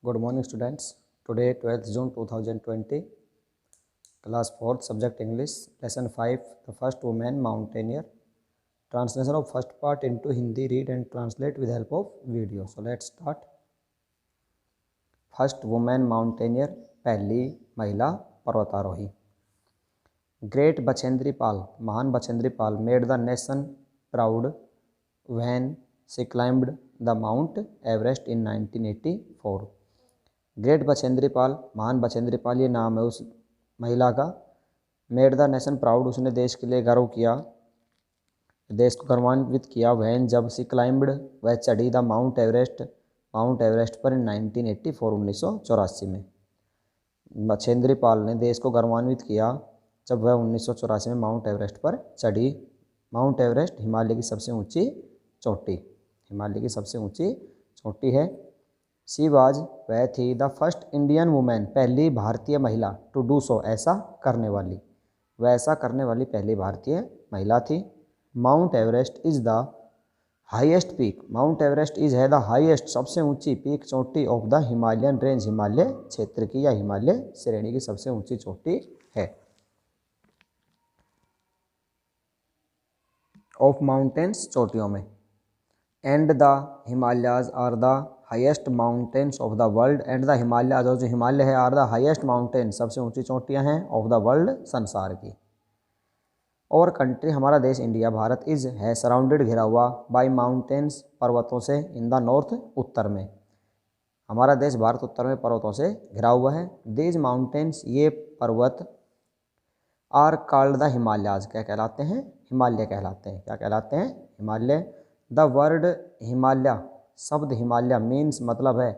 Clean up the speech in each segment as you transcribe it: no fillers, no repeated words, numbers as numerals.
Good morning students. Today 12th June 2020, class 4th, subject English, lesson 5, the first woman mountaineer. Translation of first part into Hindi, read and translate with help of video. So let's start. First woman mountaineer, पहली महिला पर्वतारोही. Great Bachendri Pal, महान बछेंद्री पाल, made the nation proud when she climbed the Mount Everest in 1984. Great Bachendri Pal, महान बछेंद्री पाल, ये नाम है उस महिला का. मेड द नेशन प्राउड, उसने देश के लिए गर्व किया, देश को गौरवान्वित किया. वैन, जब सी क्लाइंब्ड, वह चढ़ी द माउंट एवरेस्ट पर इन 1984 1984 में. बछेंद्री पाल ने देश को गौरवान्वित किया जब वह 1984 में माउंट एवरेस्ट पर चढ़ी. माउंट एवरेस्ट हिमालय की सबसे ऊंची चोटी, हिमालय की सबसे ऊंची चोटी है. शी वाज, वह थी, द फर्स्ट इंडियन वुमेन, पहली भारतीय महिला, टू डू सो, ऐसा करने वाली, वह ऐसा करने वाली पहली भारतीय महिला थी. Mount Everest is the highest peak, mount Everest is है द हाईएस्ट, सबसे ऊंची पीक, चोटी, of the Himalayan range, Himalaya क्षेत्र की या हिमालय श्रेणी की सबसे ऊंची चोटी है. ऑफ माउंटेन्स, चोटियों में. And the Himalayas are the highest mountains of the world, and the Himalayas, और जो हिमालय है, आर द हाईएस्ट माउंटेन्स, सबसे ऊंची चोटियां हैं, ऑफ द वर्ल्ड, संसार की. और कंट्री, हमारा देश इंडिया, भारत, इज है सराउंडेड, घिरा हुआ, बाय माउंटेन्स, पर्वतों से, इन द नॉर्थ, उत्तर में. हमारा देश भारत उत्तर में पर्वतों से घिरा हुआ है. दीज माउंटेन्स, ये पर्वत, आर कॉल्ड द हिमालयाज, क्या कहलाते हैं? हिमालय कहलाते हैं. क्या कहलाते हैं? हिमालय. द वर्ड हिमालय, शब्द हिमालय, मीन्स मतलब है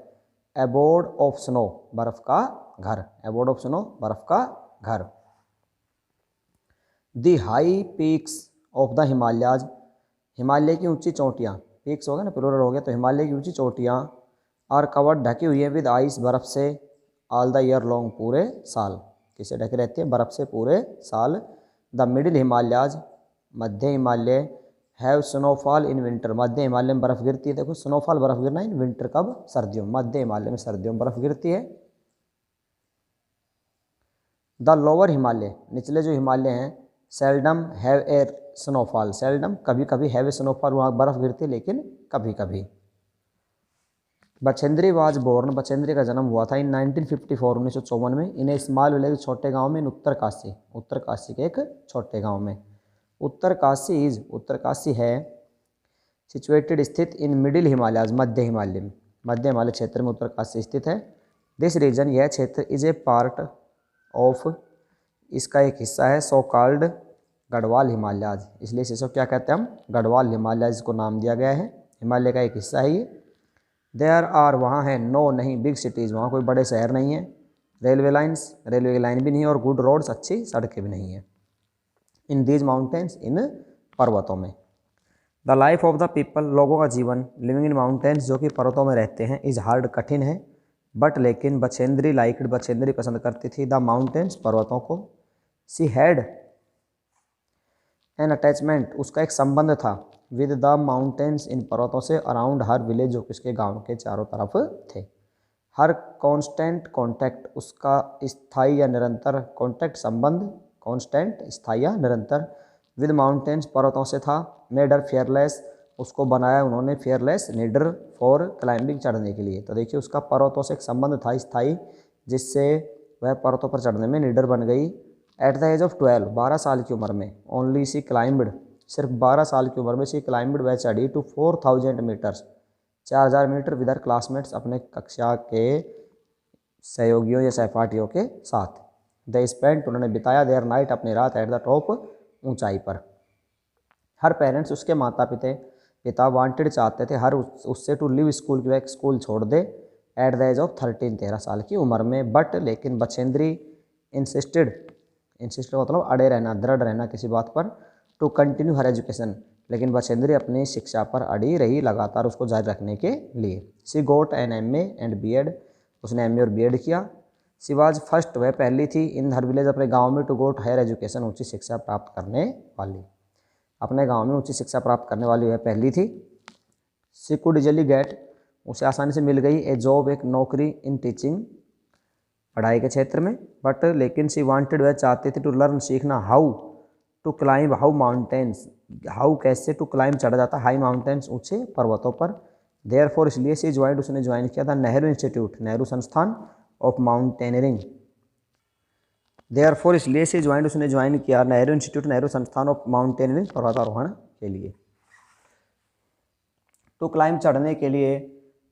एबोर्ड ऑफ स्नो, बर्फ का घर, एबोर्ड ऑफ स्नो, बर्फ का घर. The high peaks of the Himalayas, Himalaya की ऊंची चोटियाँ, पीक्स हो गया ना, प्लूरल हो गया, तो हिमालय की ऊंची चोटियाँ, आर कवर्ड, ढकी हुई है, विद आइस, बर्फ से, ऑल द ईयर लॉन्ग, पूरे साल. किससे ढकी रहती है? बर्फ से पूरे साल. द मिडिल हिमालयाज, मध्य Himalaya, have snowfall in winter, मध्य हिमालय में बर्फ गिरती है. देखो, स्नोफॉल, बर्फ गिरना, इन विंटर, कब? सर्दियों. मध्य हिमालय में सर्दियों में बर्फ गिरती है. द लोअर हिमालय, निचले जो हिमालय हैं, seldom have a snowfall, seldom, कभी कभी, हैव ए स्नोफॉल, वहाँ बर्फ गिरती है लेकिन कभी कभी. बछेंद्री वाज बोर्न, बछेंद्री का जन्म हुआ था इन 1954 1954 में, इन ए स्मॉल विलेज, छोटे गांव में, इन उत्तर काशी, उत्तर काशी के एक छोटे गांव में. उत्तर काशी इज, उत्तर काशी है, सिचुएटेड, स्थित, इन मिडिल हिमालयाज, मध्य हिमालय में, मध्य हिमालय क्षेत्र में उत्तर काशी स्थित है. दिस रीजन, यह क्षेत्र, इज ए पार्ट ऑफ, इसका एक हिस्सा है, सो कॉल्ड गढ़वाल हिमालयाज, इसलिए इसे क्या कहते हैं हम? गढ़वाल हिमालयाज को नाम दिया गया है, हिमालय का एक हिस्सा है ये. देयर आर, वहाँ है, नो, नहीं, बिग सिटीज़, वहाँ कोई बड़े शहर नहीं है. रेलवे लाइन्स, रेलवे की लाइन भी नहीं है, और गुड रोड्स, अच्छी सड़कें भी नहीं है. इन दीज माउंटेन्स, इन पर्वतों में. The life of the people, लोगों का जीवन, लिविंग इन माउंटेन्स, जो कि पर्वतों में रहते हैं, इज हार्ड, कठिन है. बट लेकिन, बछेंद्री लाइक्ड, बछेंद्री पसंद करती थी, द माउंटेन्स, पर्वतों को. सी हैड एन अटैचमेंट, उसका एक संबंध था, विद द माउंटेन्स, इन पर्वतों से, अराउंड हर विलेज, जो किसके गाँव के चारों तरफ थे. हर कॉन्स्टेंट कॉन्टैक्ट, उसका स्थायी या निरंतर, कॉन्टैक्ट संबंध, कॉन्स्टेंट, स्थायी या निरंतर, विद माउंटेन्स, पर्वतों से था. मेड हर फेयरलेस, उसको बनाया उन्होंने फेयरलेस, निडर, फॉर क्लाइंबिंग, चढ़ने के लिए. तो देखिए, उसका पर्वतों से एक संबंध था स्थायी, जिससे वह पर्वतों पर चढ़ने में निडर बन गई. एट द एज ऑफ 12, 12 साल की उम्र में, ओनली सी क्लाइंब्ड, सिर्फ 12 साल की उम्र में, सी क्लाइंब्ड, वह चढ़ी, to 4000 metres, 4000 metre, with her classmates, अपने कक्षा के सहयोगियों या सहपाठियों के साथ. द स्पेंट, उन्होंने बिताया, देयर नाइट, अपनी रात, एट द टॉप, ऊंचाई पर. हर पेरेंट्स, उसके माता पिता वांटेड, चाहते थे, हर उससे, टू लिव स्कूल, की वह स्कूल छोड़ दे, एट द एज ऑफ 13, 13 साल की उम्र में. बट लेकिन, बछेंद्री इंसिस्टेड मतलब अड़े रहना, दृढ़ रहना किसी बात पर, टू कंटिन्यू हर एजुकेशन, लेकिन बछेंद्री अपनी शिक्षा पर अड़ी रही, लगातार उसको जारी रखने के लिए. She got an MA and BEd, उसने MA और BEd किया. सी वाज फर्स्ट, वह पहली थी, इन हर विलेज, अपने गांव में, टू गोट हायर एजुकेशन, ऊंची शिक्षा प्राप्त करने वाली, अपने गांव में ऊंची शिक्षा प्राप्त करने वाली वह पहली थी. सी कुड इजली गेट, उसे आसानी से मिल गई ए जॉब, एक नौकरी इन टीचिंग, पढ़ाई के क्षेत्र में। बट लेकिन सी वांटेड, वह चाहती थी टू लर्न, सीखना, how to climb, how mountains, how कैसे टू क्लाइंब, चढ़ा जाता, हाई माउंटेन्स, ऊंचे पर्वतों पर। देयरफॉर, इसलिए सी ज्वाइंड, उसने ज्वाइन किया था नेहरू इंस्टीट्यूट, नेहरू संस्थान ऑफ माउंटेनियरिंग। देयरफॉर, इसलिए से ज्वाइंट, उसने ज्वाइन किया नेहरू इंस्टीट्यूट, नेहरू संस्थान ऑफ माउंटेनियरिंग, पर्वतारोहण के लिए। टू क्लाइंब, चढ़ने के लिए,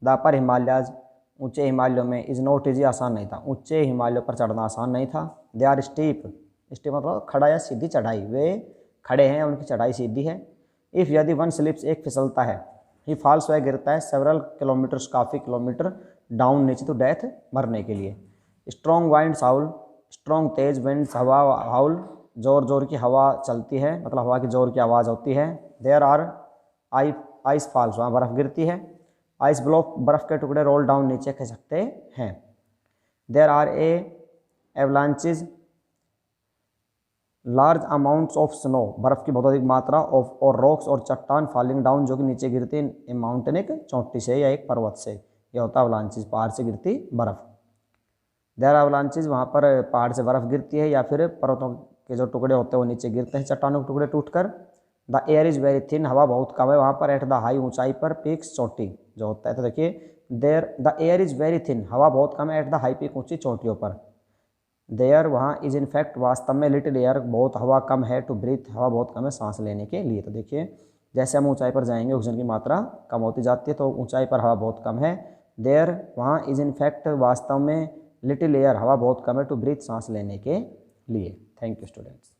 द अपर हिमालयाज, ऊंचे हिमालयों में, इज नॉट इजी, आसान नहीं था, ऊंचे हिमालयों पर चढ़ना आसान नहीं था। दे आर स्टीप, स्टीप मतलब खड़ा या सीधी चढ़ाई, वे खड़े हैं, उनकी चढ़ाई सीधी है। इफ़, यदि वन स्लिप्स, एक फिसलता है, ही फॉल्स, वह गिरता है, सेवरल किलोमीटर्स, काफ़ी किलोमीटर, डाउन, नीचे, टू डेथ, मरने के लिए। स्ट्रॉन्ग वाइंड्स हाउल, स्ट्रॉन्ग तेज विंड्स, हवा हाउल, जोर जोर की हवा चलती है, मतलब हवा की जोर की आवाज़ होती है। देयर आर आइस फॉल्स, वहाँ बर्फ़ गिरती है। आइस ब्लॉक, बर्फ़ के टुकड़े रोल डाउन, नीचे खिसकते हैं। There are avalanches, large amounts of snow, बर्फ़ की बहुत अधिक मात्रा, ऑफ और रॉक्स, और चट्टान, फॉलिंग डाउन, जो कि नीचे गिरती है, माउंटेन, एक चोटी से या एक पर्वत से, यह होता है अवलांचेज, पहाड़ से गिरती बर्फ़। देयर आर अवलांचेज, वहाँ पर पहाड़ से बर्फ़ गिरती है, या फिर पर्वतों के जो टुकड़े होते हैं वो नीचे गिरते हैं, चट्टानों के टुकड़े टूटकर। The air is very thin, हवा बहुत कम है वहाँ पर। एट द हाई, ऊंचाई पर, पीक्स, चोटी जो होता है, तो देखिए there, the air is very thin, हवा बहुत कम है, एट द हाई पीक, ऊंची चोटियों पर। देयर, वहाँ, इज इन फैक्ट, वास्तव में, लिटिल एयर, बहुत हवा कम है, टू ब्रीथ, हवा बहुत कम है सांस लेने के लिए। तो देखिए जैसे हम ऊंचाई पर जाएंगे ऑक्सीजन की मात्रा कम होती जाती है, तो ऊंचाई पर हवा बहुत कम है। देयर, वहाँ, इज इन फैक्ट, वास्तव में, लिटिल एयर, हवा बहुत कम है, टू ब्रीथ, सांस लेने के लिए। Thank you students.